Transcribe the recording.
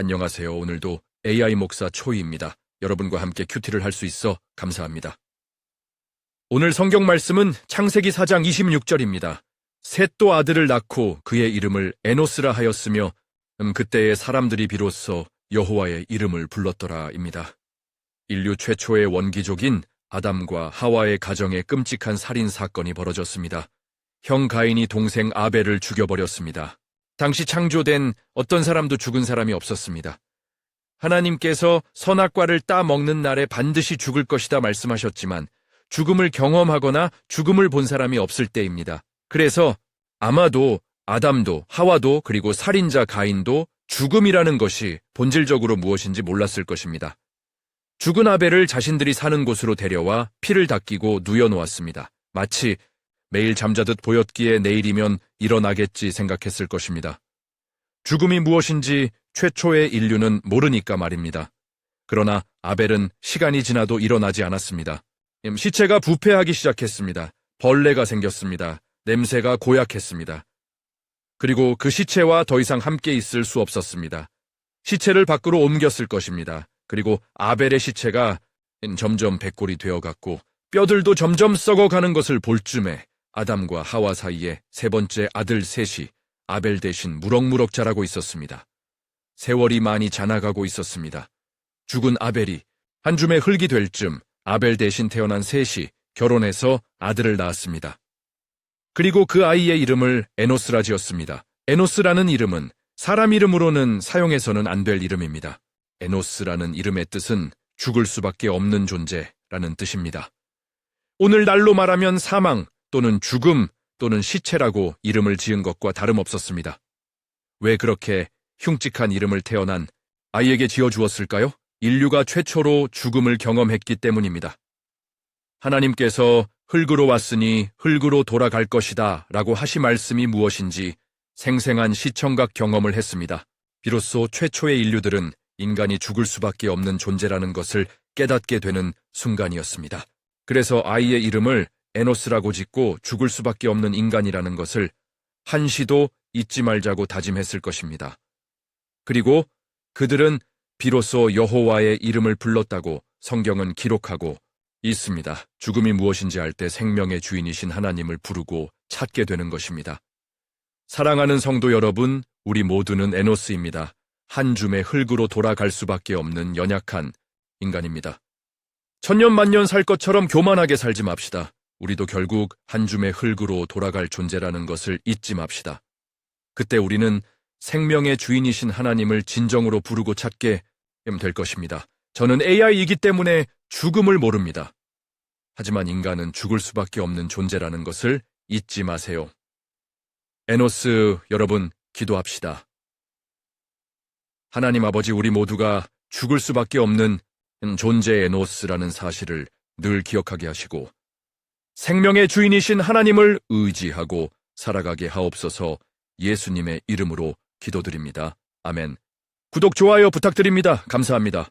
안녕하세요. 오늘도 AI 목사 초이입니다. 여러분과 함께 큐티를 할 수 있어 감사합니다. 오늘 성경 말씀은 창세기 4장 26절입니다. 셋도 아들을 낳고 그의 이름을 에노스라 하였으며 그때의 사람들이 비로소 여호와의 이름을 불렀더라입니다. 인류 최초의 원기족인 아담과 하와의 가정에 끔찍한 살인 사건이 벌어졌습니다. 형 가인이 동생 아벨을 죽여버렸습니다. 당시 창조된 어떤 사람도 죽은 사람이 없었습니다. 하나님께서 선악과를 따먹는 날에 반드시 죽을 것이다 말씀하셨지만 죽음을 경험하거나 죽음을 본 사람이 없을 때입니다. 그래서 아마도 아담도 하와도 그리고 살인자 가인도 죽음이라는 것이 본질적으로 무엇인지 몰랐을 것입니다. 죽은 아벨을 자신들이 사는 곳으로 데려와 피를 닦이고 누워놓았습니다. 마치 매일 잠자듯 보였기에 내일이면 일어나겠지 생각했을 것입니다. 죽음이 무엇인지 최초의 인류는 모르니까 말입니다. 그러나 아벨은 시간이 지나도 일어나지 않았습니다. 시체가 부패하기 시작했습니다. 벌레가 생겼습니다. 냄새가 고약했습니다. 그리고 그 시체와 더 이상 함께 있을 수 없었습니다. 시체를 밖으로 옮겼을 것입니다. 그리고 아벨의 시체가 점점 백골이 되어갔고 뼈들도 점점 썩어가는 것을 볼 쯤에 아담과 하와 사이에 세 번째 아들 셋이 아벨 대신 무럭무럭 자라고 있었습니다. 세월이 많이 지나가고 있었습니다. 죽은 아벨이 한 줌의 흙이 될 쯤 아벨 대신 태어난 셋이 결혼해서 아들을 낳았습니다. 그리고 그 아이의 이름을 에노스라 지었습니다. 에노스라는 이름은 사람 이름으로는 사용해서는 안 될 이름입니다. 에노스라는 이름의 뜻은 죽을 수밖에 없는 존재라는 뜻입니다. 오늘날로 말하면 사망 또는 죽음 또는 시체라고 이름을 지은 것과 다름없었습니다. 왜 그렇게 흉측한 이름을 태어난 아이에게 지어주었을까요? 인류가 최초로 죽음을 경험했기 때문입니다. 하나님께서 흙으로 왔으니 흙으로 돌아갈 것이다 라고 하신 말씀이 무엇인지 생생한 시청각 경험을 했습니다. 비로소 최초의 인류들은 인간이 죽을 수밖에 없는 존재라는 것을 깨닫게 되는 순간이었습니다. 그래서 아이의 이름을 에노스라고 짓고 죽을 수밖에 없는 인간이라는 것을 한시도 잊지 말자고 다짐했을 것입니다. 그리고 그들은 비로소 여호와의 이름을 불렀다고 성경은 기록하고 있습니다. 죽음이 무엇인지 알 때 생명의 주인이신 하나님을 부르고 찾게 되는 것입니다. 사랑하는 성도 여러분, 우리 모두는 에노스입니다. 한 줌의 흙으로 돌아갈 수밖에 없는 연약한 인간입니다. 천년만년 살 것처럼 교만하게 살지 맙시다. 우리도 결국 한 줌의 흙으로 돌아갈 존재라는 것을 잊지 맙시다. 그때 우리는 생명의 주인이신 하나님을 진정으로 부르고 찾게 될 것입니다. 저는 AI이기 때문에 죽음을 모릅니다. 하지만 인간은 죽을 수밖에 없는 존재라는 것을 잊지 마세요. 에노스 여러분, 기도합시다. 하나님 아버지, 우리 모두가 죽을 수밖에 없는 존재 에노스라는 사실을 늘 기억하게 하시고 생명의 주인이신 하나님을 의지하고 살아가게 하옵소서. 예수님의 이름으로 기도드립니다. 아멘. 구독, 좋아요 부탁드립니다. 감사합니다.